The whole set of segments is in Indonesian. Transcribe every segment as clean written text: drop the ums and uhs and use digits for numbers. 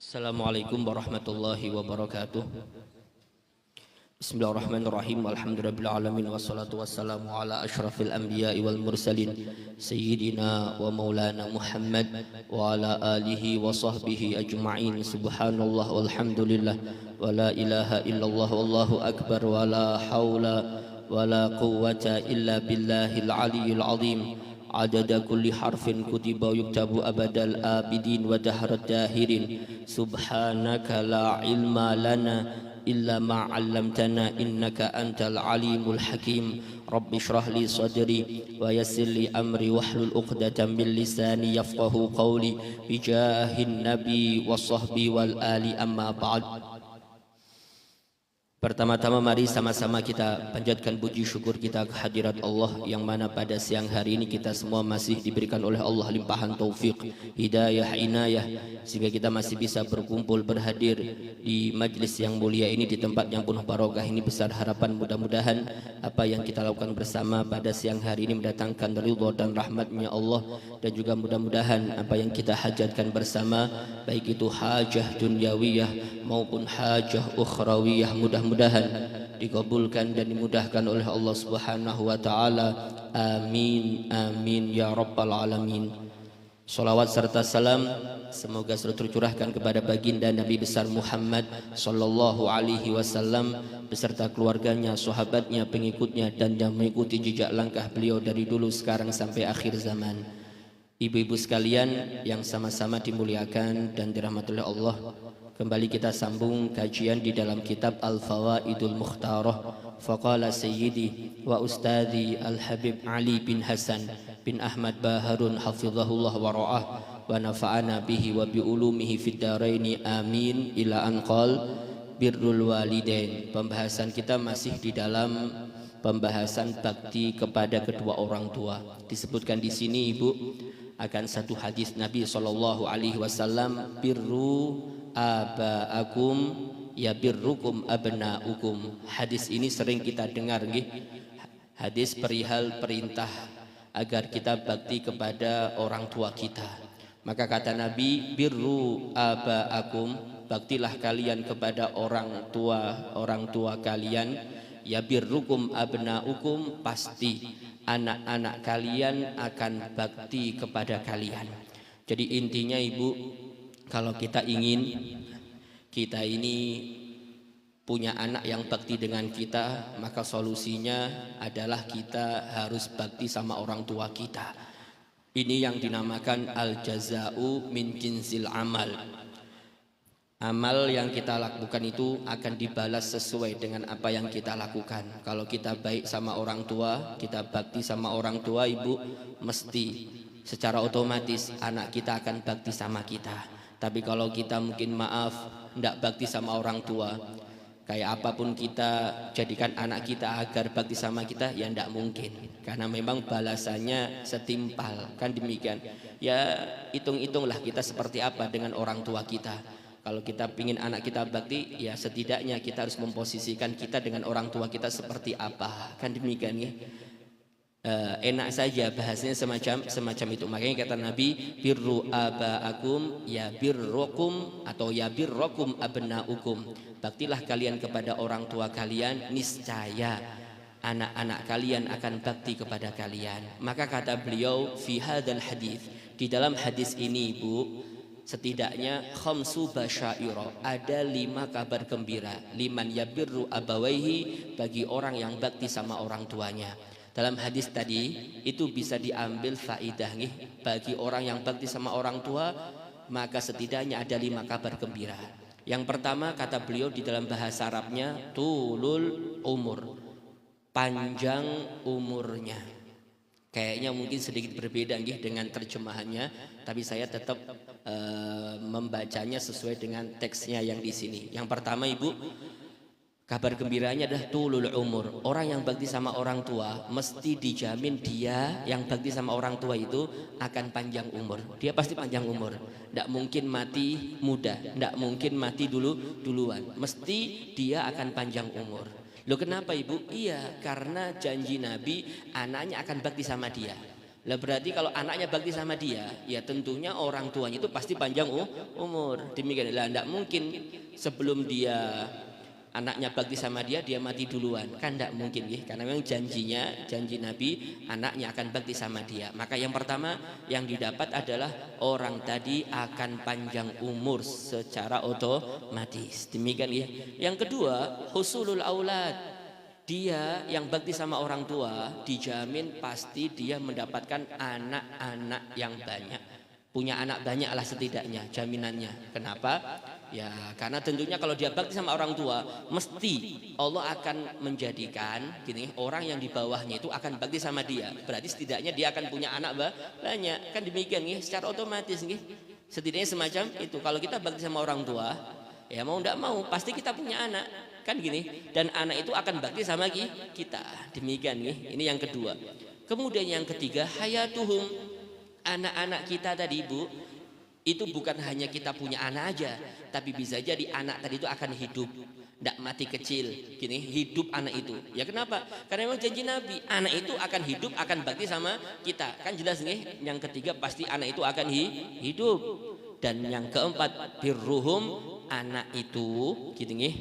Assalamualaikum warahmatullahi wabarakatuh. Bismillahirrahmanirrahim. Alhamdulillahil alamin wassalatu wassalamu ala asyrafil anbiya'i wal mursalin sayyidina wa maulana Muhammad wa ala alihi wa sahbihi ajma'in. Subhanallah walhamdulillah wa la ilaha illallah wallahu akbar wa la haula wa la quwwata illa billahil aliyyil azim. عدد كل حرف كتب ويكتب أبد الآبدين ودهر الداهرين سبحانك لا علم لنا إلا ما علمتنا إنك أنت العليم الحكيم رب اشرح لي صدري ويسر لي أمري واحلل عقدة من لساني يفقه قولي بجاه النبي والصحب والآل أما بعد. Pertama-tama mari sama-sama kita panjatkan puji syukur kita kehadirat Allah yang mana pada siang hari ini kita semua masih diberikan oleh Allah limpahan taufik, hidayah, inayah sehingga kita masih bisa berkumpul berhadir di majlis yang mulia ini di tempat yang penuh barokah ini. Besar harapan mudah-mudahan apa yang kita lakukan bersama pada siang hari ini mendatangkan ridha dan rahmatnya Allah, dan juga mudah-mudahan apa yang kita hajatkan bersama baik itu hajah dunyawiyah maupun hajah ukhrawiyah mudah-mudahan dikabulkan dan dimudahkan oleh Allah Subhanahu wa taala. Amin amin ya rabbal alamin. Salawat serta salam semoga selalu tercurahkan kepada baginda Nabi besar Muhammad sallallahu alaihi wasallam beserta keluarganya, sahabatnya, pengikutnya dan yang mengikuti jejak langkah beliau dari dulu sekarang sampai akhir zaman. Ibu-ibu sekalian yang sama-sama dimuliakan dan dirahmati oleh Allah, kembali kita sambung kajian di dalam kitab Al-Fawaidul Mukhtarah. Faqala sayyidi wa ustadhi Al-Habib Ali bin Hasan bin Ahmad Baharun hafizahullah wa ra'ah wa nafa'ana bihi wa bi ulumihi fid dharaini amin ila an qal birrul walidain. Pembahasan kita masih di dalam pembahasan bakti kepada kedua orang tua. Disebutkan di sini Ibu akan satu hadis Nabi sallallahu alaihi wasallam, birru abaakum ya birrukum abnaukum. Hadis ini sering kita dengar nggih. Hadis perihal perintah agar kita bakti kepada orang tua kita. Maka kata Nabi, birru abaakum, baktilah kalian kepada orang tua kalian, ya birrukum abnaukum, pasti anak-anak kalian akan bakti kepada kalian. Jadi intinya Ibu, kalau kita ingin kita ini punya anak yang bakti dengan kita, maka solusinya adalah kita harus bakti sama orang tua kita. Ini yang dinamakan al-jaza'u min jinsil amal. Amal yang kita lakukan itu akan dibalas sesuai dengan apa yang kita lakukan. Kalau kita baik sama orang tua, kita bakti sama orang tua Ibu, mesti secara otomatis anak kita akan bakti sama kita. Tapi kalau kita mungkin maaf, tidak bakti sama orang tua, kayak apapun kita jadikan anak kita agar bakti sama kita, ya tidak mungkin. Karena memang balasannya setimpal, kan demikian. Ya hitung-hitunglah kita seperti apa dengan orang tua kita. Kalau kita ingin anak kita bakti, ya setidaknya kita harus memposisikan kita dengan orang tua kita seperti apa, kan demikian ya. Enak saja bahasanya semacam itu. Makanya kata Nabi, birru abaakum ya birrukum atau ya birrukum abnaukum. Baktilah kalian kepada orang tua kalian, niscaya anak-anak kalian akan bakti kepada kalian. Maka kata beliau fi hadzal hadis, di dalam hadis ini Ibu, setidaknya khamsu basyaira, ada 5 kabar gembira, liman yabirru abawaihi, bagi orang yang bakti sama orang tuanya. Dalam hadis tadi itu bisa diambil faidah nih, bagi orang yang bakti sama orang tua maka setidaknya ada 5 kabar gembira. Yang pertama kata beliau di dalam bahasa Arabnya tulul umur, panjang umurnya. Kayaknya mungkin sedikit berbeda nih dengan terjemahannya, tapi saya tetap membacanya sesuai dengan teksnya yang di sini. Yang pertama Ibu, kabar gembiranya adalah tulul umur. Orang yang bakti sama orang tua mesti dijamin dia yang bakti sama orang tua itu akan panjang umur. Dia pasti panjang umur. Tidak mungkin mati muda, tidak mungkin mati duluan. Mesti dia akan panjang umur. Loh kenapa Ibu? Iya, karena janji Nabi anaknya akan bakti sama dia. Lah berarti kalau anaknya bakti sama dia, ya tentunya orang tuanya itu pasti panjang umur. Demikian lah, tidak mungkin sebelum dia anaknya bakti sama dia, dia mati duluan. Kan tidak mungkin ya, karena memang janjinya, janji Nabi, anaknya akan bakti sama dia. Maka yang pertama yang didapat adalah orang tadi akan panjang umur secara otomatis. Demikian ya. Yang kedua, husulul aulad. Dia yang bakti sama orang tua dijamin pasti dia mendapatkan anak-anak yang banyak, punya anak banyak lah setidaknya, jaminannya. Kenapa? Ya karena tentunya kalau dia bakti sama orang tua, mesti Allah akan menjadikan gini, orang yang di bawahnya itu akan bakti sama dia. Berarti setidaknya dia akan punya anak banyak. Kan demikian nih, secara otomatis nih. Setidaknya semacam itu. Kalau kita bakti sama orang tua, ya mau tidak mau pasti kita punya anak. Kan gini, dan anak itu akan bakti sama kita. Demikian nih, ini yang kedua. Kemudian yang ketiga, hayatuhum, anak-anak kita tadi ibu, itu bukan hanya kita punya anak aja, tapi bisa jadi anak tadi itu akan hidup, tidak mati kecil, gini, hidup anak itu. Ya kenapa? Karena memang janji Nabi, anak itu akan hidup, akan bakti sama kita. Kan jelas nih, yang ketiga pasti anak itu akan hidup. Dan yang keempat, birruhum, anak itu, gitu nih,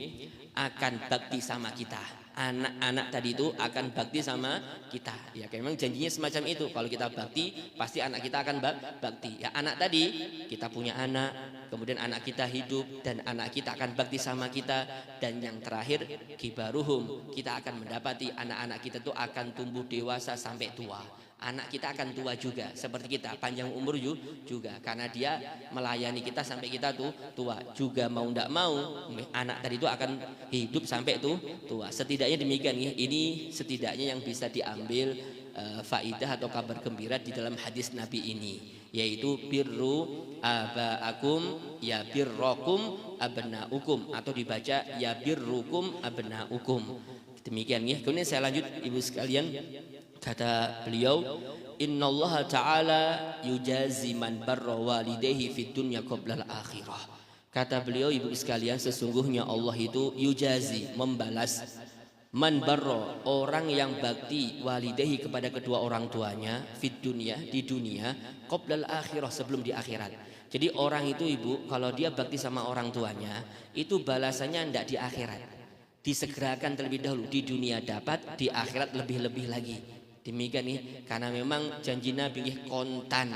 akan bakti sama kita. Anak-anak tadi itu akan bakti sama kita. Ya memang janjinya semacam itu. Kalau kita bakti pasti anak kita akan bakti. Ya anak tadi kita punya anak, kemudian anak kita hidup dan anak kita akan bakti sama kita. Dan yang terakhir kibaruhum, kita akan mendapati anak-anak kita itu akan tumbuh dewasa sampai tua. Anak kita akan tua juga seperti kita, panjang umur juga karena dia melayani kita sampai kita tuh tua juga. Mau tidak mau anak tadi itu akan hidup sampai tua. Setidaknya demikian ya. Ini setidaknya yang bisa diambil faidah atau kabar gembira di dalam hadis Nabi ini, yaitu birru abaakum ya birrokum abnaukum, atau dibaca ya birrukum abnaukum. Demikian ya. Kemudian saya lanjut ibu sekalian. Kata beliau, innallaha ta'ala yujazi man barra walidayhi fid dunya qabla al-akhirah. Kata beliau ibu sekalian, sesungguhnya Allah itu yujazi, membalas, man barra, orang yang bakti walidayhi kepada kedua orang tuanya, fid dunya, di dunia, qabla al-akhirah, sebelum di akhirat. Jadi orang itu ibu, kalau dia bakti sama orang tuanya, itu balasannya tidak di akhirat, disegerakan terlebih dahulu. Di dunia dapat, di akhirat lebih-lebih lagi. Demikian nih, karena memang janji Nabi kontan,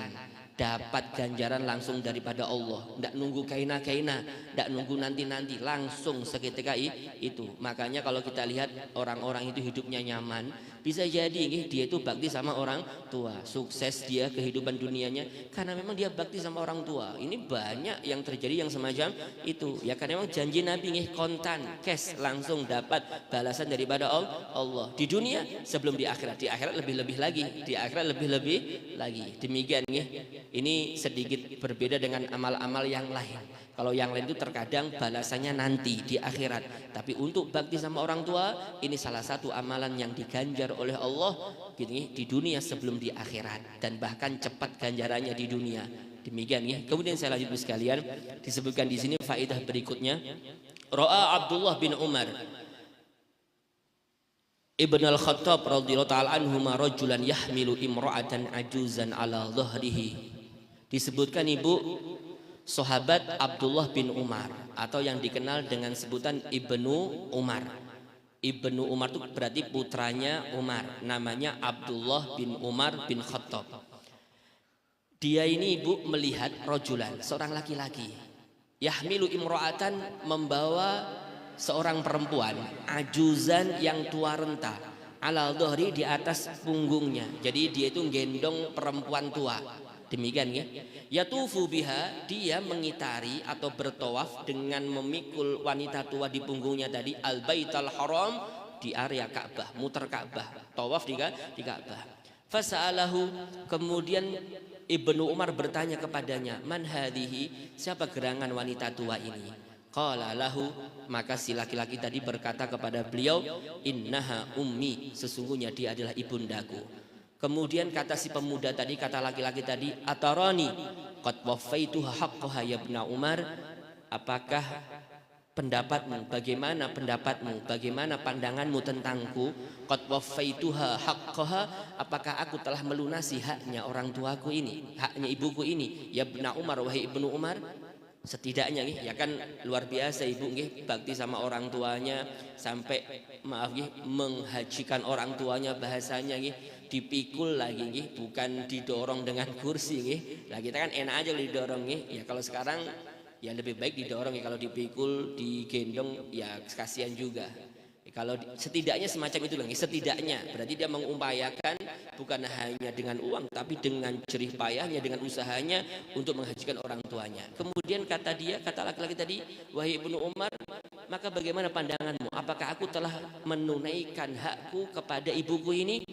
dapat ganjaran langsung daripada Allah, tidak nunggu kaina-kaina, tidak nunggu nanti-nanti, langsung seketika itu. Makanya kalau kita lihat orang-orang itu hidupnya nyaman, bisa jadi nih, dia itu bakti sama orang tua, sukses dia kehidupan dunianya karena memang dia bakti sama orang tua. Ini banyak yang terjadi yang semacam itu ya, karena memang janji Nabi nih kontan, cash, langsung dapat balasan daripada Allah di dunia sebelum di akhirat. Di akhirat lebih-lebih lagi, di akhirat lebih-lebih lagi. Demikian nih. Ini sedikit berbeda dengan amal-amal yang lain. Kalau yang lain itu terkadang balasannya nanti di akhirat. Tapi untuk bakti sama orang tua, ini salah satu amalan yang diganjar oleh Allah gini, di dunia sebelum di akhirat. Dan bahkan cepat ganjarannya di dunia. Demikian ya. Kemudian saya lanjut sekalian, disebutkan di sini faedah berikutnya. Ra'a Abdullah bin Umar Ibn al-Khattab radhiyallahu ta'ala anhuma rajulan yahmilu imra'atan ajuzan ala dhahrihi. Disebutkan ibu sahabat Abdullah bin Umar, atau yang dikenal dengan sebutan Ibnu Umar. Ibnu Umar itu berarti putranya Umar, namanya Abdullah bin Umar bin Khattab. Dia ini ibu melihat rojulan, seorang laki-laki, yahmilu imro'atan, membawa seorang perempuan, ajuzan yang tua renta, ala dhahri, di atas punggungnya. Jadi dia itu gendong perempuan tua. Demikian ya. Yatufu biha, dia mengitari atau bertawaf dengan memikul wanita tua di punggungnya tadi, al baital haram, di area Ka'bah, muter Ka'bah, tawaf di Ka'bah. Fasa'alahu, kemudian Ibnu Umar bertanya kepadanya, man hadhihi, siapa gerangan wanita tua ini? Qala lahu, maka si laki-laki tadi berkata kepada beliau, innaha ummi, sesungguhnya dia adalah ibundaku. Kemudian kata si pemuda tadi, kata laki-laki tadi, atarani qad wafaituha haqqaha ya ibna Umar, apakah pendapatmu, bagaimana pendapatmu, bagaimana pandanganmu tentangku? Qad waffaituha haqqaha, apakah aku telah melunasi haknya orang tuaku ini, haknya ibuku ini? Ya Ibnu Umar, wahai Ibnu Umar, setidaknya ya kan luar biasa ibu bakti sama orang tuanya sampai maaf menghajikan orang tuanya, bahasanya dipikul lagi bukan didorong dengan kursi lah kita kan enak aja didorong ya kalau sekarang ya lebih baik didorong ya, kalau dipikul digendong ya kasihan juga. Kalau setidaknya semacam itu lagi, setidaknya berarti dia mengupayakan bukan hanya dengan uang tapi dengan jerih payahnya, dengan usahanya untuk menghajikan orang tuanya. Kemudian kata laki-laki tadi, wahai Ibnu Umar, maka bagaimana pandanganmu? Apakah aku telah menunaikan hakku kepada ibuku ini?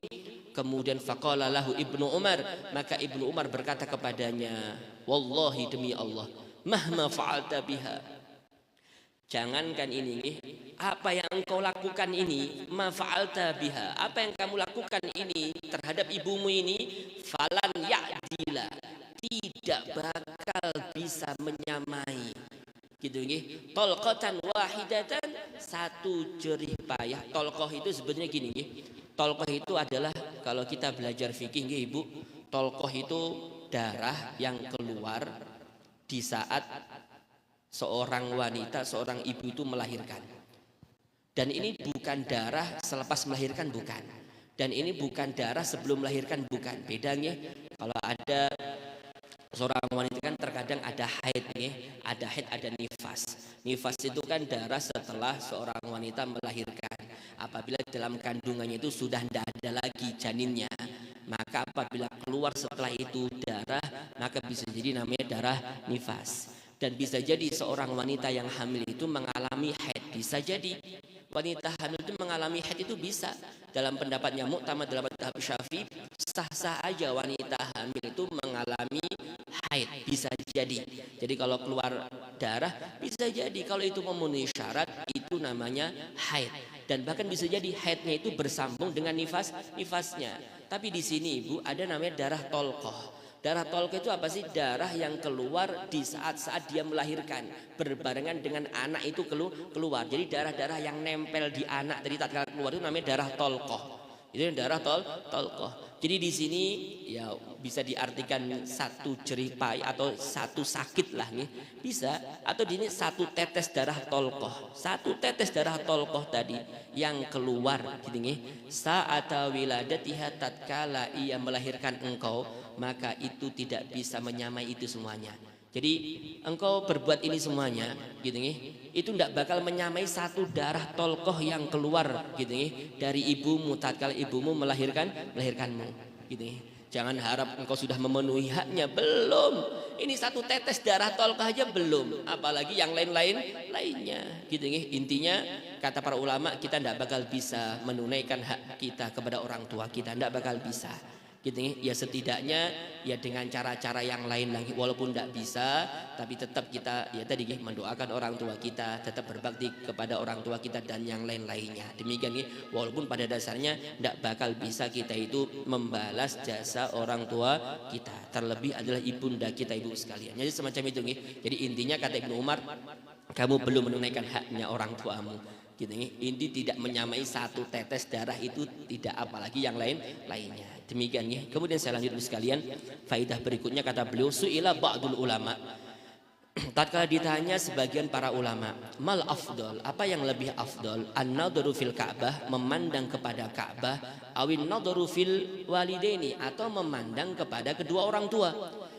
Kemudian faqala lahu Ibnu Umar, maka Ibnu Umar berkata kepadanya, wallahi demi Allah, mahma fa'alta biha, jangankan ini, apa yang engkau lakukan ini, ma fa'alta biha, apa yang kamu lakukan ini terhadap ibumu ini, falan ya'dila, tidak bakal bisa menyamai gitu nggih, tolqatan wahidatan, satu jerih payah. Tolqoh itu sebenarnya gini nggih, tolqoh itu adalah kalau kita belajar fikih nggih Ibu, tolqoh itu darah yang keluar di saat seorang wanita, seorang ibu itu melahirkan. Dan ini bukan darah selepas melahirkan, bukan. Dan ini bukan darah sebelum melahirkan, bukan. Bedanya kalau ada seorang wanita kan terkadang ada haid ada haid, ada nifas. Nifas itu kan darah setelah seorang wanita melahirkan. Apabila dalam kandungannya itu sudah tidak ada lagi janinnya, maka apabila keluar setelah itu darah, maka bisa jadi namanya darah nifas. Dan bisa jadi seorang wanita yang hamil itu mengalami haid, bisa jadi wanita hamil itu mengalami haid, itu bisa. Dalam pendapatnya Mu'tamad dalam madhab Syafi'i, sah-sah aja wanita hamil itu mengalami haid, bisa jadi. Jadi kalau keluar darah bisa jadi, kalau itu memenuhi syarat itu namanya haid. Dan bahkan bisa jadi haidnya itu bersambung dengan nifasnya. Tapi di sini Ibu ada namanya darah tolqoh. Darah tolqoh itu apa sih? Darah yang keluar di saat-saat dia melahirkan, berbarengan dengan anak itu keluar. Jadi darah-darah yang nempel di anak tadi tatkala keluar itu namanya darah tolqoh. Itu darah tolqoh. Jadi di sini ya bisa diartikan satu jerih payah atau satu sakit lah nih, bisa. Atau di ini satu tetes darah tolqoh. Satu tetes darah tolqoh tadi yang keluar gitu nih. Sa'ata wiladatiha, tatkala ia melahirkan engkau, maka itu tidak bisa menyamai itu semuanya. Jadi engkau berbuat ini semuanya gitu nih, itu tidak bakal menyamai satu darah tolqoh yang keluar gitu nih dari ibumu tatkala ibumu melahirkanmu gitu nih. Jangan harap engkau sudah memenuhi haknya, belum. Ini satu tetes darah tolqoh aja belum, apalagi yang lainnya gitu nih. Intinya kata para ulama, kita tidak bakal bisa menunaikan hak kita kepada orang tua kita, tidak bakal bisa gitu ya. Setidaknya ya dengan cara-cara yang lain lagi, walaupun tidak bisa, tapi tetap kita ya tadi mendoakan orang tua kita, tetap berbakti kepada orang tua kita dan yang lain-lainnya. Demikian ya, walaupun pada dasarnya tidak bakal bisa kita itu membalas jasa orang tua kita, terlebih adalah ibunda kita, ibu sekalian. Jadi semacam itu ya. Jadi intinya kata Ibnu Umar, kamu belum menunaikan haknya orang tuamu gitu ya. Inti tidak menyamai satu tetes darah itu tidak, apalagi yang lainnya. Demikian ya. Kemudian saya lanjut sekalian, faidah berikutnya kata beliau, su'ila ba'dul ulama, tatkala ditanya sebagian para ulama, mal afdol, apa yang lebih afdol, an-nadharu fil Ka'bah, memandang kepada Ka'bah, awin nadharu fil walidaini, atau memandang kepada kedua orang tua.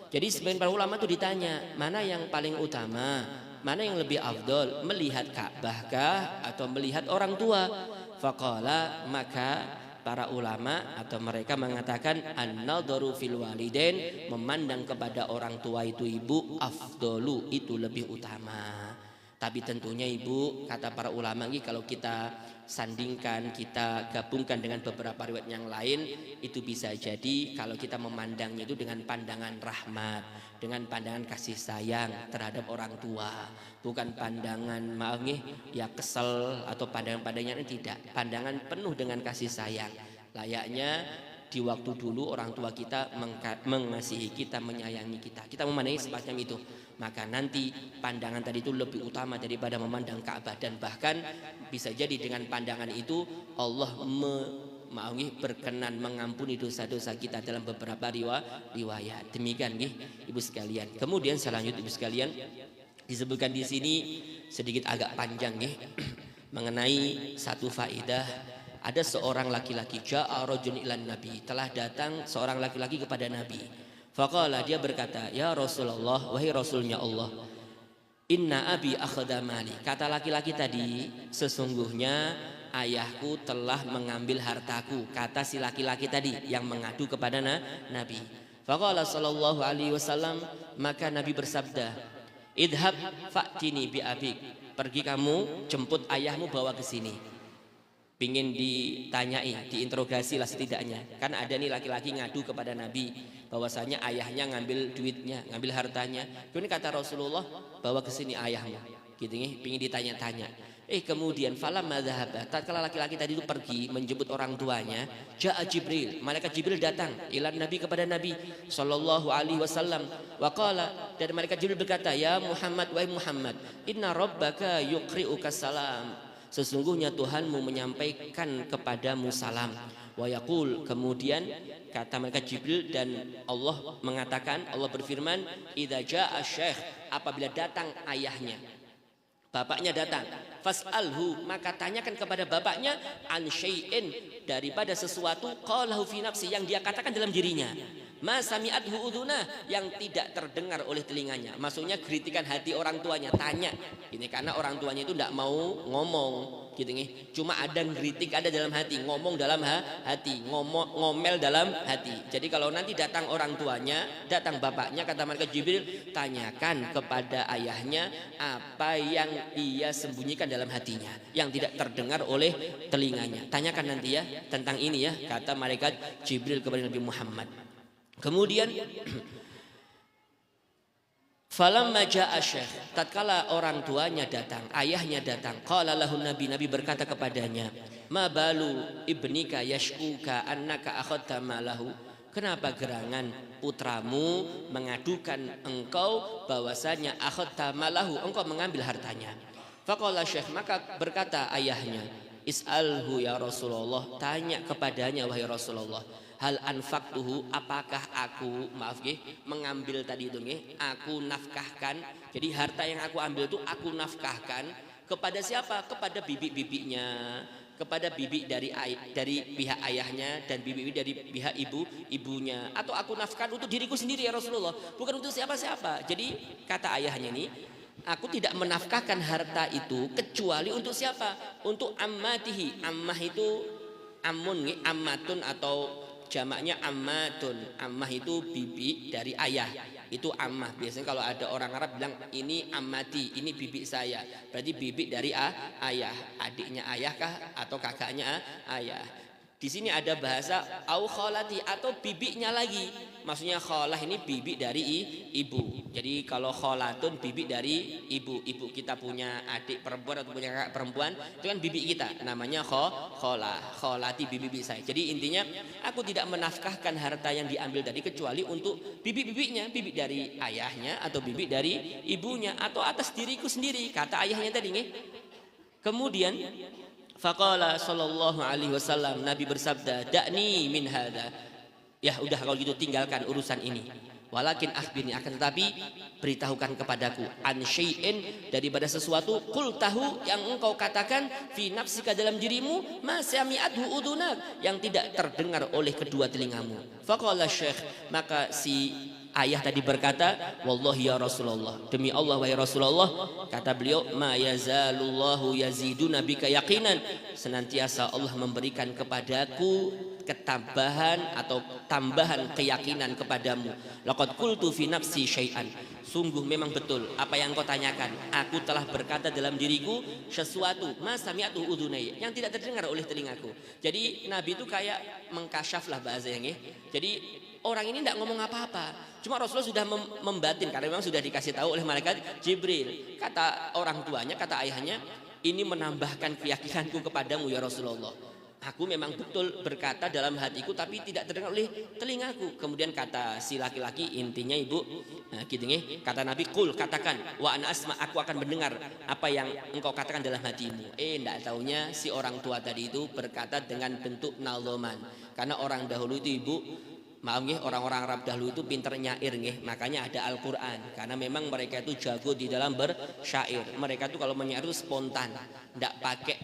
Jadi sebagian para ulama itu ditanya, mana yang paling utama, mana yang lebih afdol, melihat Ka'bah kah atau melihat orang tua? Faqala, maka para ulama atau mereka mengatakan an-nadharu fil walidain, memandang kepada orang tua itu ibu, afdolu, itu lebih utama. Tapi tentunya ibu, kata para ulama ini, kalau kita sandingkan, kita gabungkan dengan beberapa riwayat yang lain, itu bisa jadi kalau kita memandangnya itu dengan pandangan rahmat, dengan pandangan kasih sayang terhadap orang tua, bukan pandangan maaf nih ya kesel atau pandangan-pandangan, tidak, pandangan penuh dengan kasih sayang. Layaknya di waktu dulu orang tua kita mengasihi kita, menyayangi kita. Kita memandangi semacam itu. Maka nanti pandangan tadi itu lebih utama daripada memandang Ka'bah, dan bahkan bisa jadi dengan pandangan itu Allah berkenan mengampuni dosa-dosa kita dalam beberapa riwayat. Demikian nggih Ibu sekalian. Kemudian selanjutnya Ibu sekalian, disebutkan di sini sedikit agak panjang nggih mengenai satu faedah. Ada seorang laki-laki, ja'a rajulun ilan nabi, telah datang seorang laki-laki kepada Nabi. Faqala, dia berkata, ya Rasulullah, wahai Rasulnya Allah, inna abi akhadha mali. Kata laki-laki tadi, sesungguhnya ayahku telah mengambil hartaku. Kata si laki-laki tadi yang mengadu kepada Nabi. Faqala sallallahu alaihi wasallam, maka Nabi bersabda, idhab fa'tini bi abik. Pergi kamu jemput ayahmu, bawa ke sini. Pingin ditanyai, diinterogasi lah setidaknya. Kan ada nih laki-laki ngadu kepada Nabi bahwasanya ayahnya ngambil duitnya, ngambil hartanya. Kemudian kata Rasulullah, bawa ke sini ayahmu. Gitu nih, pingin ditanya-tanya. Kemudian falamma dzahaba, tatkala laki-laki tadi itu pergi menjemput orang tuanya, ja'a Jibril, malaikat Jibril datang ilan Nabi, kepada Nabi sallallahu alaihi wasallam. Wa qala, dan malaikat Jibril berkata, ya Muhammad, wahai Muhammad, inna rabbaka yuqri'uka salam. Sesungguhnya Tuhanmu menyampaikan kepadamu salam. Wa yaqul, kemudian kata malaikat Jibril, dan Allah mengatakan, Allah berfirman, idza jaa syekh, apabila datang ayahnya, bapaknya datang, fas'alhu, maka tanyakan kepada bapaknya, an syai'in, daripada sesuatu, qalahu fi nafsi, yang dia katakan dalam dirinya, ma sami'athu udhunah, yang tidak terdengar oleh telinganya. Maksudnya kritikan hati orang tuanya, tanya. Ini karena orang tuanya itu tidak mau ngomong, gitu nih. Cuma ada ngeritik, ada dalam hati, ngomong dalam hati, ngomel dalam hati. Jadi kalau nanti datang orang tuanya, datang bapaknya, kata malaikat Jibril, tanyakan kepada ayahnya apa yang ia sembunyikan dalam hatinya, yang tidak terdengar oleh telinganya. Tanyakan nanti ya tentang ini ya, kata malaikat Jibril kepada Nabi Muhammad. Kemudian falamma jaa syekh, tatkala orang tuanya datang, ayahnya datang, qala lahu nabi, nabi berkata kepadanya, ma balu ibnika yashkuka annaka akhadta malahu. Kenapa gerangan putramu mengadukan engkau bahwasanya akhadta malahu, engkau mengambil hartanya. Faqala syekh, maka berkata ayahnya, is'alhu ya Rasulullah, tanya kepadanya wahai Rasulullah, hal anfaqtuhu, apakah aku mengambil tadi itu aku nafkahkan. Jadi harta yang aku ambil itu aku nafkahkan kepada siapa? Kepada bibi-bibinya, kepada bibi dari pihak ayahnya dan bibi dari pihak ibunya, atau aku nafkahkan untuk diriku sendiri ya Rasulullah, bukan untuk siapa-siapa. Jadi kata ayahnya ini, aku tidak menafkahkan harta itu kecuali untuk siapa? Untuk ammatihi. Ammah itu ammun, ammatun atau jamaknya ammatun. Ammah itu bibi dari ayah, itu ammah. Biasanya kalau ada orang Arab bilang ini ammati, ini bibi saya, berarti bibi dari ayah, adiknya ayah kah atau kakaknya ayah. Di sini ada bahasa au kholati, atau bibinya lagi. Maksudnya kholah ini bibi dari ibu. Jadi kalau kholatun bibi dari ibu. Ibu kita punya adik perempuan atau punya kakak perempuan, itu kan bibi kita, namanya kholah. Kholati bibi saya. Jadi intinya aku tidak menafkahkan harta yang diambil tadi kecuali untuk bibi-bibinya, bibi dari ayahnya atau bibi dari ibunya, atau atas diriku sendiri, kata ayahnya tadi nih. Kemudian faqala sallallahu alaihi wasallam, Nabi bersabda, da'ni min hadza. Ya udah kalau gitu tinggalkan urusan ini. Walakin akhbirni, akan tetapi beritahukan kepadaku, an syai'in, daripada sesuatu, qul tahu, yang engkau katakan, fi nafsika, dalam dirimu, ma sami'athu udunak, yang tidak terdengar oleh kedua telingamu. Faqala syekh, maka si ayah tadi berkata, wallahi ya Rasulullah, demi Allah wahai Rasulullah, kata beliau, ma yazalullahu yaziduna bika yaqinan, senantiasa Allah memberikan kepadaku ketambahan atau tambahan keyakinan kepadamu. Laqad qultu fi nafsi syai'an, sungguh memang betul apa yang kau tanyakan, aku telah berkata dalam diriku sesuatu, ma sami'atu udhunai, yang tidak terdengar oleh telingaku. Jadi Nabi itu kayak mengkasyaf lah bahasanya. Jadi orang ini tidak ngomong apa-apa, cuma Rasulullah sudah membatin, karena memang sudah dikasih tahu oleh malaikat Jibril. Kata orang tuanya, kata ayahnya, ini menambahkan keyakinanku kepadamu ya Rasulullah. Aku memang betul berkata dalam hatiku tapi tidak terdengar oleh telingaku. Kemudian kata si laki-laki, intinya ibu, nah, gitu nih, kata Nabi, kul katakan, wa ana asma, aku akan mendengar apa yang engkau katakan dalam hatimu. Ndak taunya si orang tua tadi itu berkata dengan bentuk nadhoman. Karena orang dahulu itu ibu, maaf nggih, orang-orang Arab dahulu itu pinter nyair nggih, makanya ada Al-Qur'an. Karena memang mereka itu jago di dalam bersyair. Mereka itu kalau menyair itu spontan, ndak pakai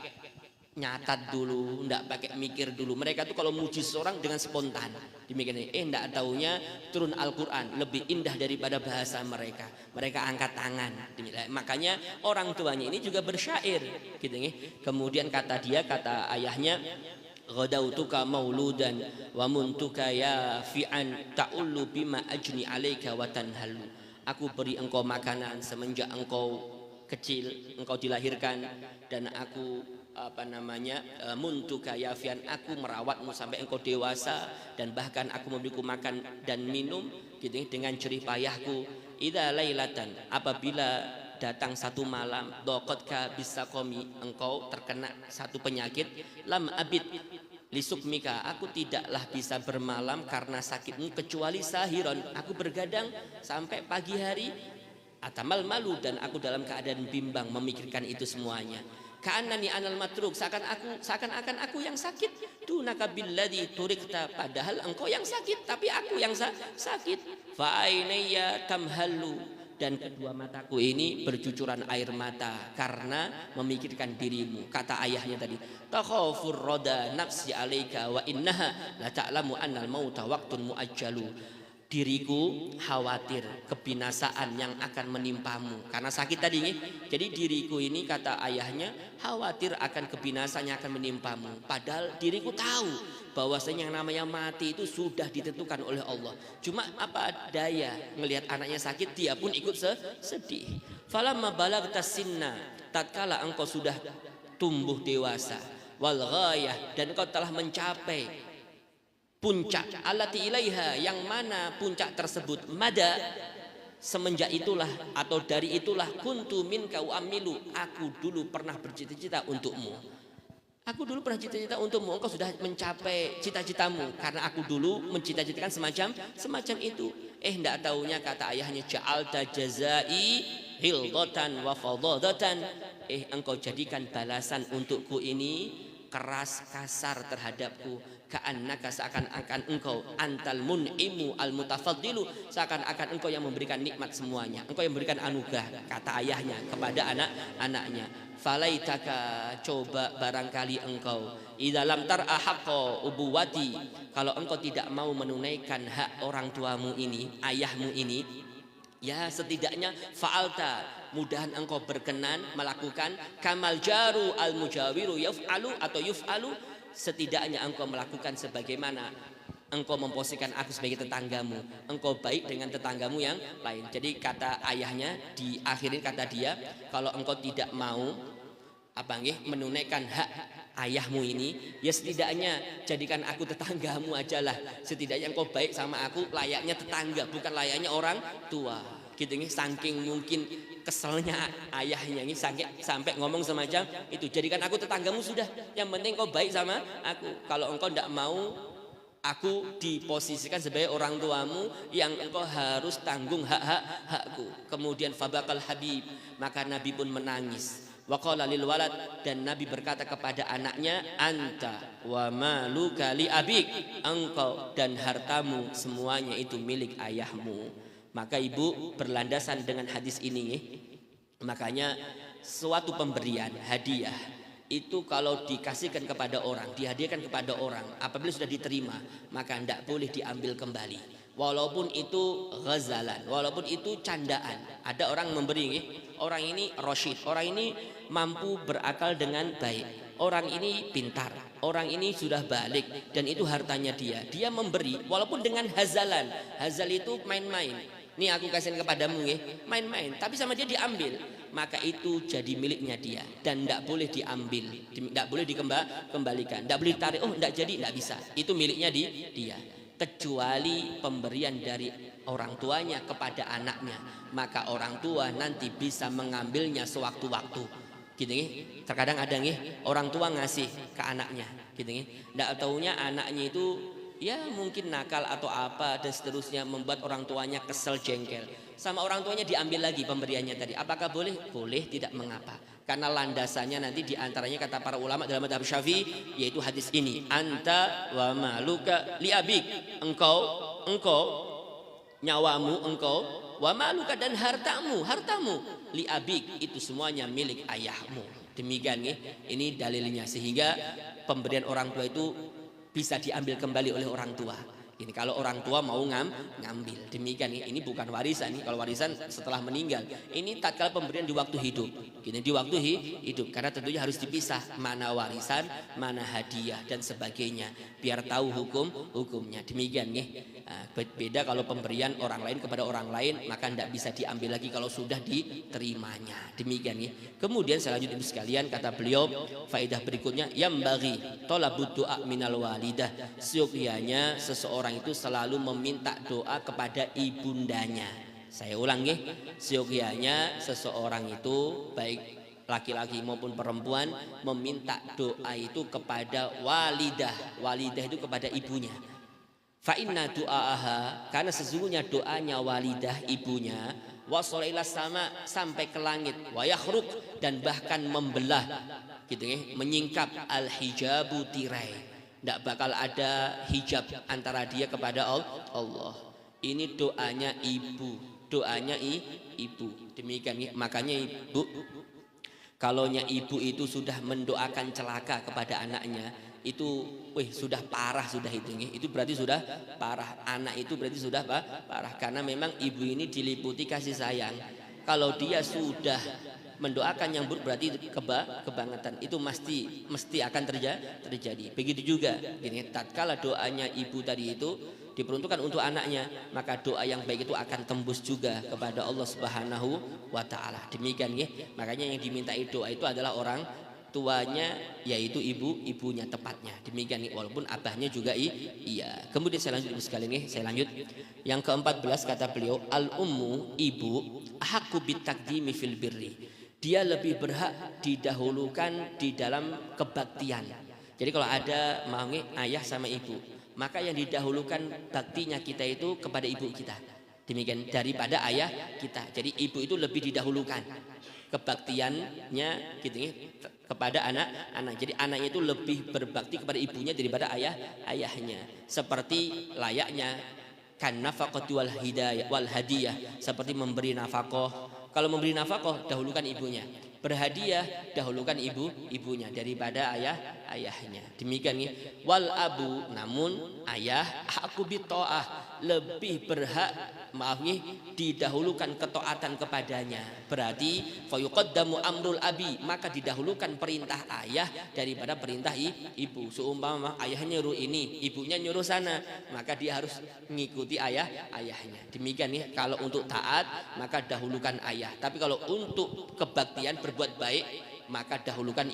nyatat dulu, ndak pakai mikir dulu. Mereka tuh kalau muji seorang dengan spontan. Demikian ndak taunya turun Al-Qur'an lebih indah daripada bahasa mereka. Mereka angkat tangan. Makanya orang tuanya ini juga bersyair, gitu nih. Kemudian kata dia, kata ayahnya, ghadautuka mauludan wa muntuka ya fi'an ta'ullu bima ajni alaika wa tanhalu. Aku beri engkau makanan semenjak engkau kecil, engkau dilahirkan, dan aku muntuka yafian, aku merawatmu sampai engkau dewasa, dan bahkan aku memberiku makan dan minum gitu dengan jerih payahku. Idza lailatan, apabila datang satu malam, doqatka bisakomi, engkau terkena satu penyakit, lam abid lisukmika, aku tidaklah bisa bermalam karena sakitmu kecuali sahiron, aku bergadang sampai pagi hari, atamal malu, dan aku dalam keadaan bimbang memikirkan itu semuanya. Ka'annani anal matruk, seakan-akan aku yang sakit. Dunaka billadzi turikta, padahal engkau yang sakit tapi aku yang sakit. Fa ainayya tamhallu, dan kedua mataku ini bercucuran air mata karena memikirkan dirimu. Kata ayahnya tadi, takhafur roda nafsi alaika wa innaha la ta'lamu annal mauta waqtun muajjalu. Diriku khawatir kebinasaan yang akan menimpamu karena sakit tadi nih. Jadi diriku ini, kata ayahnya, khawatir akan kebinasaan yang akan menimpamu. Padahal diriku tahu bahwasanya yang namanya mati itu sudah ditentukan oleh Allah. Cuma apa daya, ngelihat anaknya sakit dia pun ikut sedih. Falamma balagta sinna, tatkala engkau sudah tumbuh dewasa, wal ghayah, dan engkau telah mencapai puncak, alati ilaiha, yang mana puncak tersebut, mada, semenjak itulah atau dari itulah, kuntu minka uamilu, aku dulu pernah bercita-cita untukmu. Aku dulu pernah cita-cita untukmu, engkau sudah mencapai cita-citamu karena aku dulu mencita-citakan semacam itu. Ndak taunya, kata ayahnya, ja'alta jazai hildatan wa fadadatan, engkau jadikan balasan untukku ini keras kasar terhadapku. Ka'annaka, seakan-akan engkau antal mun'imu al mutafaddilu, seakan-akan engkau yang memberikan nikmat semuanya, engkau yang memberikan anugerah, kata ayahnya kepada anak-anaknya. Falaitaka, coba barangkali engkau, idza lam tar'a haqqa ubuwati, kalau engkau tidak mau menunaikan hak orang tuamu ini, ayahmu ini, ya setidaknya fa'alta, mudahan engkau berkenan melakukan kamal jaru al mujawiru yaf'alu atau yuf'alu, setidaknya engkau melakukan sebagaimana engkau memposisikan aku sebagai tetanggamu, engkau baik dengan tetanggamu yang lain. Jadi kata ayahnya, di akhirin kata dia, kalau engkau tidak mau menunaikan hak ayahmu ini, ya setidaknya jadikan aku tetanggamu aja lah, setidaknya engkau baik sama aku layaknya tetangga, bukan layaknya orang tua. Gitu nih, saking mungkin keselnya ayahnya ini sampai ngomong semacam itu, jadikan aku tetanggamu sudah, yang penting kau baik sama aku. Kalau engkau tidak mau aku diposisikan sebagai orang tuamu yang engkau harus tanggung hakku. Kemudian fabakal habib, maka Nabi pun menangis. Waqala lil walad, dan Nabi berkata kepada anaknya, anta wa maluka li abik, engkau dan hartamu semuanya itu milik ayahmu. Maka ibu berlandasan dengan hadis ini, makanya suatu pemberian hadiah itu kalau dikasihkan kepada orang, dihadiahkan kepada orang, apabila sudah diterima, maka tidak boleh diambil kembali, walaupun itu ghazalan, walaupun itu candaan. Ada orang memberi, orang ini rasyid, orang ini mampu berakal dengan baik, orang ini pintar, orang ini sudah balik, dan itu hartanya dia memberi walaupun dengan hazalan. Hazal itu main-main, nih aku kasihin kepadamu, main-main, tapi sama dia diambil, maka itu jadi miliknya dia dan tidak boleh diambil, tidak boleh dikembalikan, tidak boleh ditarik, tidak jadi, tidak bisa, itu miliknya dia. Kecuali pemberian dari orang tuanya kepada anaknya, maka orang tua nanti bisa mengambilnya sewaktu-waktu. Gitu nggih. Terkadang ada nggih orang tua ngasih ke anaknya, gitu nggih. Ndak taunya anaknya itu ya mungkin nakal atau apa dan seterusnya membuat orang tuanya kesel jengkel. Sama orang tuanya diambil lagi pemberiannya tadi. Apakah boleh? Boleh, tidak mengapa. Karena landasannya nanti diantaranya kata para ulama dalam madhab Syafi'i yaitu hadis ini. Anta wa maluka li abik. Engkau nyawamu engkau wa maluka dan hartamu li abik itu semuanya milik ayahmu. Demikian ini dalilnya sehingga pemberian orang tua itu bisa diambil kembali oleh orang tua. Ini kalau orang tua mau ngambil. Demikian ini bukan warisan nih. Kalau warisan setelah meninggal. Ini tatkala pemberian di waktu hidup. Gini di waktu hidup karena tentunya harus dipisah mana warisan, mana hadiah dan sebagainya biar tahu hukumnya. Demikian nih. Beda kalau pemberian orang lain kepada orang lain maka tidak bisa diambil lagi kalau sudah diterimanya. Demikian nih. Kemudian selanjutnya sekalian kata beliau faedah berikutnya yang bagi tolabud doa minal walidah. Seyogyanya seseorang itu selalu meminta doa kepada ibundanya. Saya ulang ya, seyogyanya seseorang itu baik laki-laki maupun perempuan meminta doa itu kepada walidah. Walidah itu kepada ibunya. Fa inna du'aaha karena sesungguhnya doanya walidah ibunya wasolailah sama sampai ke langit wa yakhruk dan bahkan membelah gitu ya, menyingkap al hijabu tirai. Tidak bakal ada hijab antara dia kepada Allah. Ini doanya ibu, doanya ibu. Demikian makanya ibu, kalaunya ibu itu sudah mendoakan celaka kepada anaknya, itu sudah parah sudah itu berarti sudah parah. Anak itu berarti sudah parah karena memang ibu ini diliputi kasih sayang. Kalau dia sudah mendoakan yang buruk berarti kebangetan itu mesti akan terjadi. Begitu juga gini, tatkala doanya ibu tadi itu diperuntukkan untuk anaknya, maka doa yang baik itu akan tembus juga kepada Allah Subhanahu wa taala. Demikian ya. Makanya yang dimintai doa itu adalah orang tuanya yaitu ibunya tepatnya. Demikian nih, walaupun abahnya juga iya. Kemudian saya lanjut sekali nih, saya lanjut. Yang ke-14 kata beliau al ummu ibu haqqu bitaqdimi fil birri. Dia lebih berhak didahulukan di dalam kebaktian. Jadi kalau ada ayah sama ibu, maka yang didahulukan baktinya kita itu kepada ibu kita. Demikian daripada ayah kita. Jadi ibu itu lebih didahulukan kebaktiannya gitu ya, kepada anak-anak. Jadi anaknya itu lebih berbakti kepada ibunya daripada ayahnya. Seperti layaknya kan nafaqatu wal hidayah wal hadiyah, seperti memberi nafkah. Kalau memberi nafkah dahulukan ibunya, berhadiah dahulukan ibunya daripada ayahnya. Demikian ya. Wal abu namun ayah aku bitoah lebih berhak didahulukan ketaatan kepadanya. Berarti fayuqaddamu amrul abi, maka didahulukan perintah ayah daripada perintah ibu. Seumpama ayahnya nyuruh ini, ibunya nyuruh sana, maka dia harus mengikuti ayahnya. Demikian ya. Kalau untuk taat maka dahulukan ayah. Tapi kalau untuk kebaktian berbuat baik maka dahulukan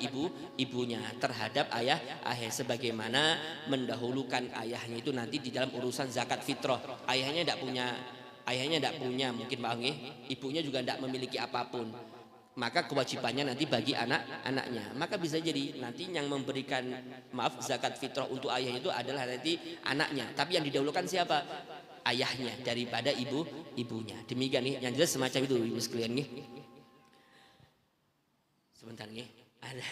ibunya terhadap ayah sebagaimana mendahulukan ayahnya itu nanti di dalam urusan zakat fitrah. Ayahnya tidak punya mungkin ibunya juga tidak memiliki apapun, maka kewajibannya nanti bagi anak-anaknya. Maka bisa jadi nanti yang memberikan zakat fitrah untuk ayah itu adalah nanti anaknya, tapi yang didahulukan siapa? Ayahnya daripada ibunya. Demikian nih, yang jelas semacam itu ibu sekalian nih. Sebentar nih, ada.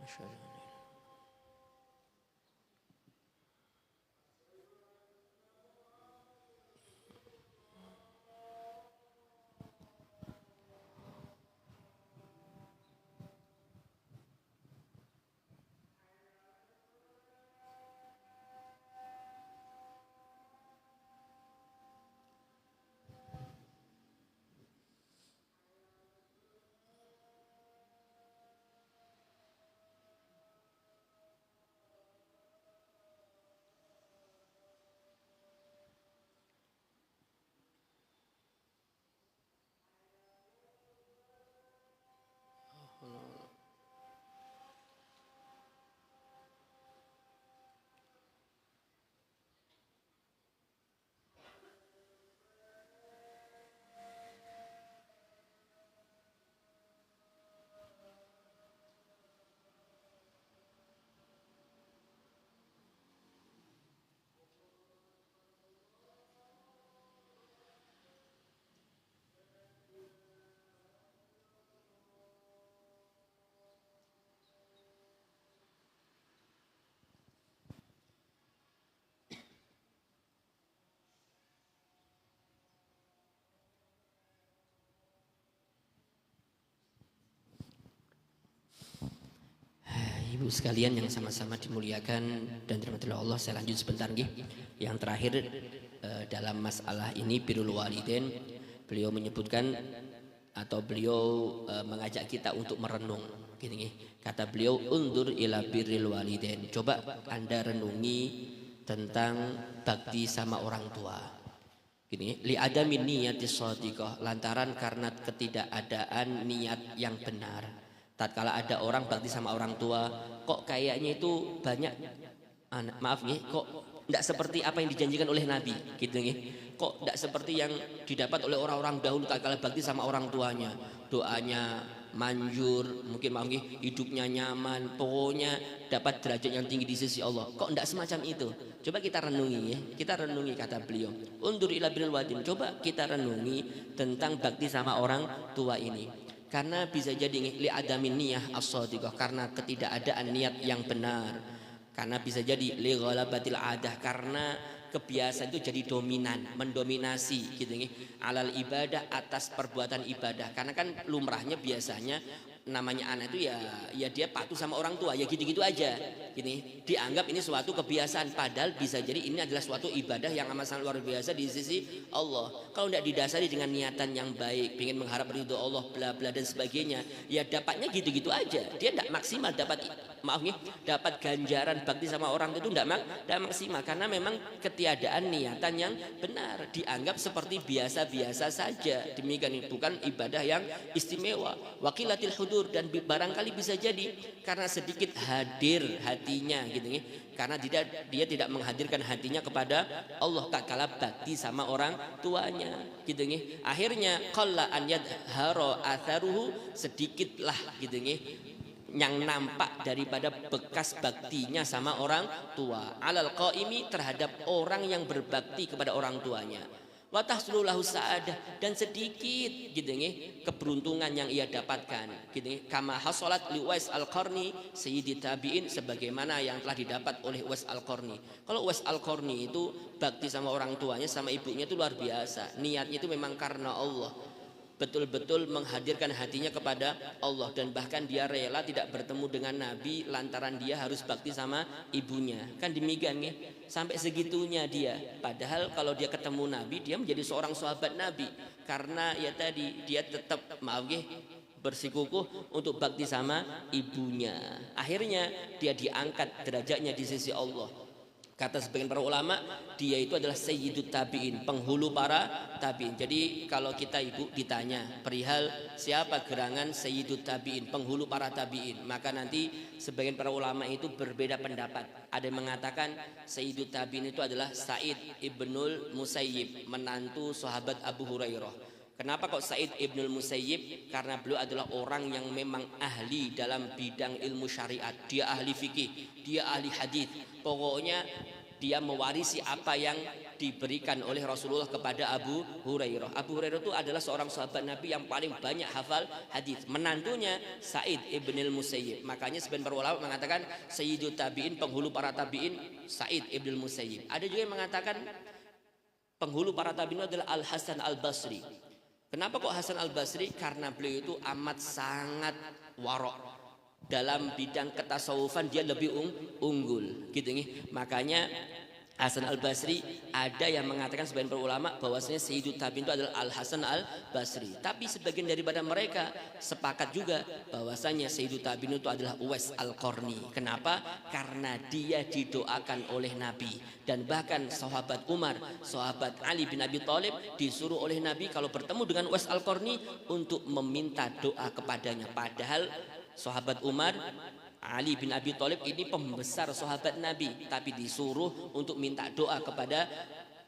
Masya Allah. Ibu sekalian yang sama-sama dimuliakan dan dirahmati Allah, saya lanjut sebentar nggih. Yang terakhir dalam masalah ini birrul walidain, beliau menyebutkan atau beliau mengajak kita untuk merenung gini nggih. Kata beliau, undur ila birril walidain. Coba Anda renungi tentang bakti sama orang tua. Gini, li adami niyati shadiqah, lantaran karena ketidakadaan niat yang benar. Tatkala ada orang bakti sama orang tua, kok kayaknya itu banyak maaf nih, kok tidak seperti apa yang dijanjikan oleh Nabi, gitu nih. Kok tidak seperti yang didapat oleh orang-orang dahulu tatkala bakti sama orang tuanya. Doanya manjur, mungkin maaf nih, hidupnya nyaman, pokoknya dapat derajat yang tinggi di sisi Allah. Kok tidak semacam itu? Coba kita renungi ya, kita renungi kata beliau. Undur ila birril walidain. Coba kita renungi tentang bakti sama orang tua ini. Karena bisa jadi li adamin niyah as-shadiqah, karena ketidakadaan niat yang benar. Karena bisa jadi li ghalabatil adah, karena kebiasaan itu jadi dominan, mendominasi gitu nih, alal ibadah, atas perbuatan ibadah. Karena kan lumrahnya biasanya namanya anak itu ya dia patuh sama orang tua, ya gitu-gitu aja gini, dianggap ini suatu kebiasaan, padahal bisa jadi ini adalah suatu ibadah yang amat sangat luar biasa di sisi Allah. Kalau tidak didasari dengan niatan yang baik, ingin mengharap ridho Allah, bla bla dan sebagainya, ya dapatnya gitu-gitu aja, dia tidak maksimal dapat, maaf nih, dapat ganjaran bakti sama orang itu tidak maksimal, karena memang ketiadaan niatan yang benar, dianggap seperti biasa-biasa saja. Demikian, bukan ibadah yang istimewa. Wakilatil hudur, dan barangkali bisa jadi karena sedikit hadir hatinya gitu nih, karena dia tidak menghadirkan hatinya kepada Allah tatkala bakti sama orang tuanya gitu nih. Akhirnya qalla an yadhara atharuhu, sedikitlah gitu nih yang nampak daripada bekas baktinya sama orang tua, alal qaimi, terhadap orang yang berbakti kepada orang tuanya. Wa tahsulu lahu sa'adah, dan sedikit gitu nggih keberuntungan yang ia dapatkan gitu nggih, kama hasalat li Uwais Al-Qarni sayyidi tabi'in, sebagaimana yang telah didapat oleh Uwais Al-Qarni. Kalau Uwais Al-Qarni itu bakti sama orang tuanya, sama ibunya itu luar biasa. Niatnya itu memang karena Allah, betul-betul menghadirkan hatinya kepada Allah, dan bahkan dia rela tidak bertemu dengan Nabi lantaran dia harus bakti sama ibunya. Kan demikian nih, sampai segitunya dia. Padahal kalau dia ketemu Nabi, dia menjadi seorang sahabat Nabi, karena ya tadi dia tetap maaf nih, bersikukuh untuk bakti sama ibunya. Akhirnya dia diangkat derajatnya di sisi Allah. Kata sebagian para ulama, dia itu adalah sayyidut tabi'in, penghulu para tabi'in. Jadi kalau kita ibu ditanya perihal siapa gerangan sayyidut tabi'in, penghulu para tabi'in, maka nanti sebagian para ulama itu berbeda pendapat. Ada yang mengatakan sayyidut tabi'in itu adalah Sa'id ibnul Musayyib, menantu sahabat Abu Hurairah. Kenapa kok Sa'id ibnul Musayyib? Karena beliau adalah orang yang memang ahli dalam bidang ilmu syariat. Dia ahli fikih, dia ahli hadis. Pokoknya dia mewarisi apa yang diberikan oleh Rasulullah kepada Abu Hurairah. Abu Hurairah itu adalah seorang sahabat Nabi yang paling banyak hafal hadis. Menantunya Sa'id ibnul Musayyib. Makanya sebagian para ulama mengatakan sayyidut tabi'in, penghulu para tabi'in, Sa'id ibnul Musayyib. Ada juga yang mengatakan penghulu para tabi'in adalah Al Hasan Al Basri. Kenapa kok Hasan Al Basri? Karena beliau itu amat sangat warok dalam bidang ketasawufan, dia lebih unggul gitu nih. Makanya Hasan Al Basri, ada yang mengatakan sebagian para ulama bahwasanya sayyidut tabi'in itu adalah Al Hasan Al Basri. Tapi sebagian daripada mereka sepakat juga bahwasanya sayyidut tabi'in itu adalah Uwais Al-Qarni. Kenapa? Karena dia didoakan oleh Nabi, dan bahkan sahabat Umar, sahabat Ali bin Abi Thalib disuruh oleh Nabi kalau bertemu dengan Uwais Al-Qarni untuk meminta doa kepadanya. Padahal sahabat Umar, Ali bin Abi Thalib ini pembesar sahabat Nabi, tapi disuruh untuk minta doa kepada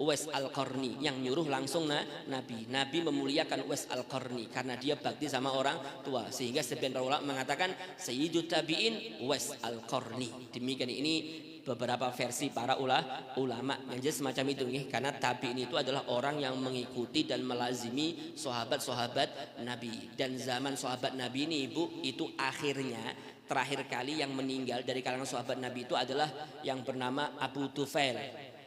Uwais Al-Qarni, yang nyuruh langsung Nabi. Nabi memuliakan Uwais Al-Qarni karena dia bakti sama orang tua, sehingga sebagian ulama mengatakan sayyidut tabi'in Uwais Al-Qarni. Demikian, ini beberapa versi para ulama yang jelas semacam itu nih, karena tabi'in itu adalah orang yang mengikuti dan melazimi sahabat-sahabat Nabi. Dan zaman sahabat Nabi ini ibu, itu akhirnya terakhir kali yang meninggal dari kalangan sahabat Nabi itu adalah yang bernama Abu Tufail.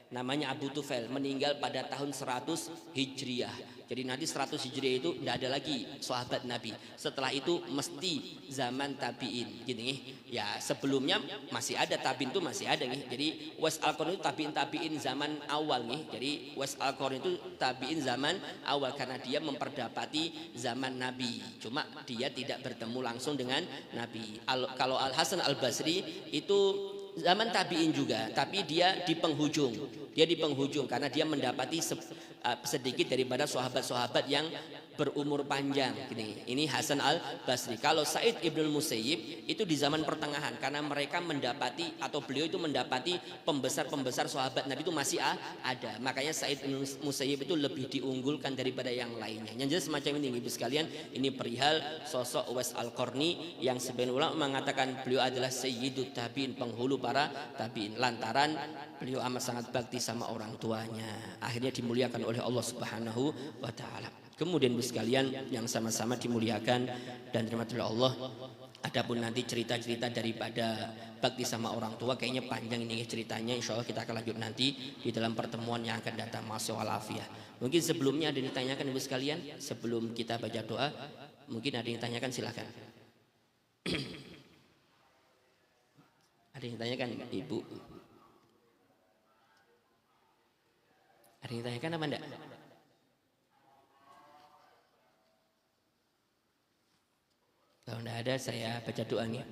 namanya Abu Tufail, meninggal pada tahun 100 Hijriah. Jadi nanti 100 Hijriah itu tidak ada lagi sahabat Nabi. Setelah itu mesti zaman tabiin, gini ya. Sebelumnya masih ada tabiin, itu masih ada nih. Jadi Uwais Al-Qarni itu tabiin zaman awal nih. Jadi Uwais Al-Qarni itu tabiin zaman awal karena dia memperdapati zaman Nabi. Cuma dia tidak bertemu langsung dengan Nabi. Kalau Al Hasan Al Basri itu zaman tabiin juga, tapi dia di penghujung. Dia di penghujung karena dia mendapati sedikit daripada sahabat-sahabat yang berumur panjang. Ini Hasan Al Basri. Kalau Sa'id Ibnul Musayyib itu di zaman pertengahan karena mereka mendapati atau beliau itu mendapati pembesar-pembesar sahabat Nabi itu masih ada. Makanya Sa'id Ibnul Musayyib itu lebih diunggulkan daripada yang lainnya. Yang jelas semacam ini Ibu sekalian, ini perihal sosok Uwais Al-Qarni yang sebagian ulama mengatakan beliau adalah sayyidut tabi'in, penghulu para tabi'in, lantaran beliau amat sangat bakti sama orang tuanya. Akhirnya dimuliakan oleh Allah Subhanahu wa taala. Kemudian Ibu sekalian yang sama-sama dimuliakan dan dirahmati Allah, adapun nanti cerita-cerita daripada bakti sama orang tua kayaknya panjang ini ceritanya. Insya Allah kita akan lanjut nanti di dalam pertemuan yang akan datang. Masyaallah. Mungkin sebelumnya ada yang ditanyakan Ibu sekalian sebelum kita baca doa. Mungkin ada yang ditanyakan, silakan. Ada yang ditanyakan Ibu? Ada yang ditanyakan apa enggak? Kalau tidak ada saya baca doanya.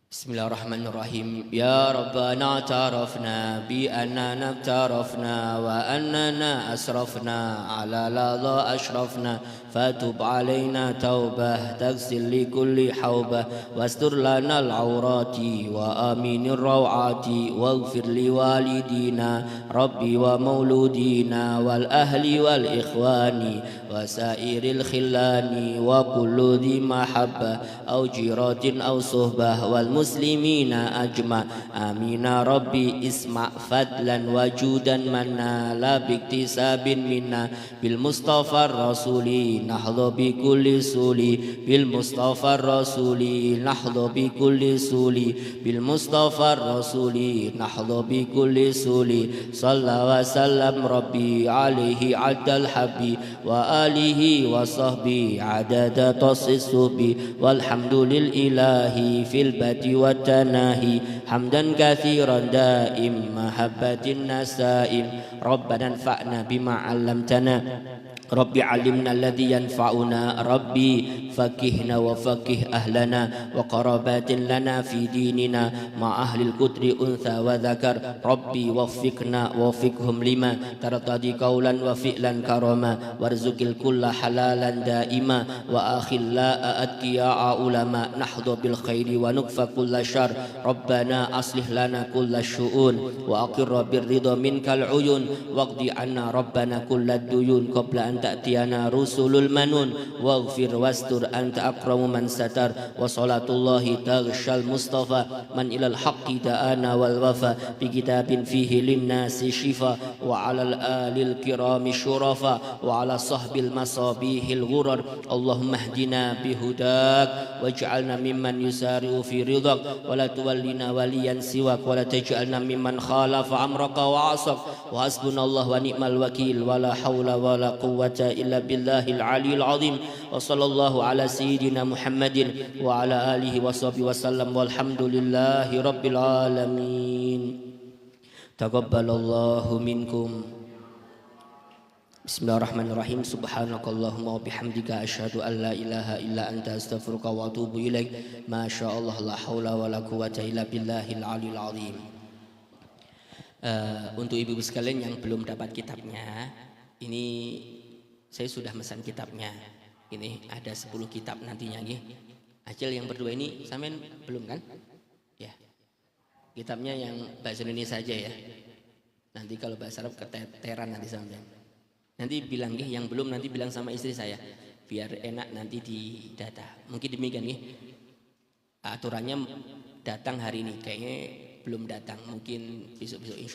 Bismillahirrahmanirrahim. Ya Rabbana tarafna bi annana tarafna wa annana asrafna ala ladha ashrafna fatub alaina taubah tagsil li kulli haubah wastur lana al-awrati wa aminir rawati waghfir li walidina rabbi wa mauludina wal ahli wal ikhwani wa sairil khillani wa kullu dhi mahabbah au jiratin au suhbah wal muslimina ajma amina rabbi isma fadlan wajudan manna la biktisabin minna bil mustafa rasuli nahdha bi kulli suli bil mustafa rasuli nahdha bi kulli suli bil mustafa rasuli nahdha bi kulli suli sallallahu wa sallam rabbi alaihi adal habi wa alihi wa sahbi adada tasisubi walhamdulil ilahi fil badi والتناهي حمدا كثيرا دائم محبة النسائم ربنا انفعنا بما علمتنا ربي علمنا الذي ينفعنا ربي فكهنا وفكه أهلنا وقرابات لنا في ديننا مع أهل الكتر أنثى وذكر ربي وفقنا وفقهم لما ترتضي قولا وفعلا كرما وارزق الكل حلالا دائما وأخلاء أتقياء علماء نحظى بالخير ونكفى كل شر ربنا أصلح لنا كل الشؤون وأقر بالرضا منك العيون واقض عنا ربنا كل الديون قبل أن تأتينا رسل المنون واغفر واستر أنت أكرم من ستر وصلاة الله تغشى المصطفى من إلى الحق دعانا والوفا بكتاب فيه للناس شفاء وعلى الآل الكرام الشرفاء وعلى صحب المصابيح الغرر اللهم اهدنا بهداك واجعلنا ممن يسارع في رضاك ولا تولنا وليا سواك ولا تجعلنا ممن خالف أمرك وعصاك وحسبنا الله ونعم الوكيل ولا حول ولا قوة إلا بالله العلي العظيم وصلى الله على سيدنا محمد وعلى آله وصحبه وسلم والحمد لله رب العالمين تقبل الله منكم Bismillahirrahmanirrahim. Subhanakallahumma wa bihamdika asyhadu an la ilaha illa anta astaghfiruka wa atubu ilaik. Masyaallah la haula wala quwata illa billahil aliyil azim. Untuk ibu-ibu sekalian yang belum dapat kitabnya, ini saya sudah mesan kitabnya. Ini ada 10 kitab nantinya nggih. Acil yang berdua ini sampean belum kan? Ya. Kitabnya yang bahasa Indonesia saja ya. Nanti kalau bahasa Arab keteteran nanti sampean. Nanti bilang nih yang belum, nanti bilang sama istri saya biar enak nanti di data. Mungkin demikian nih aturannya, datang hari ini kayaknya belum datang, mungkin besok-besok insya